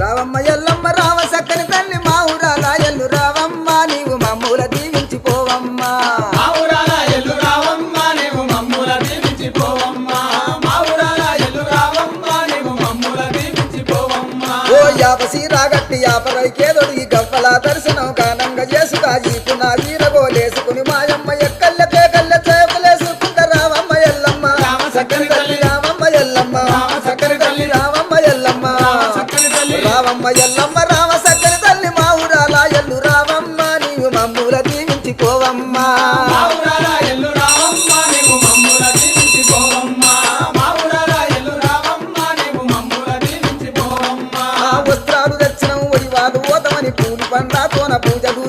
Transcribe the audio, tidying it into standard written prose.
రావమ్మ ఎల్లమ్మ రావ సక్కని తల్లి మా ఊరాల ఎల్లు రావమ్మ నీవు మమ్ముల దీవించిపోవమ్మా మా ఊరాల ఎల్లు రావమ్మ నీవు మమ్ముల దీవించిపోవమ్మా మా ఊరాల ఎల్లు రావమ్మ నీవు మమ్ముల దీవించిపోవమ్మా ఓ యాపసి రాగట్టి యాపరైకేదొడిగి గవ్వల దర్శనం గానంగా చేసుగా ఈపు నా వీరగోలేసుకుని మాయమ్మ ఎక్కల్ల పేకల్ల చేపలేసుకుంట రావమ్మ ఎల్లమ్మ సక్కని తల్లి రావమ్మ ఎల్లమ్మ సక్కని తల్లి రావమ్మ ఎల్లమ్మ చక్కని తల్లి రావమ్మ ఎల్లమ్మ రావ సక్కని తల్లి మా ఊరాల ఎల్లు రావమ్మ నీవు మమ్ముల దీవించిపోవమ్మా మా ఊరాల ఎల్లు రావమ్మ నీవు మమ్ముల దీవించిపోవమ్మా మా ఊరాల ఎల్లు రావమ్మ నీవు మమ్ముల దీవించిపోవమ్మా ఆ వస్త్రాలు దక్షిణం ఒడివాలు ఓతమని పూలు పండ్ల తోన పూజలు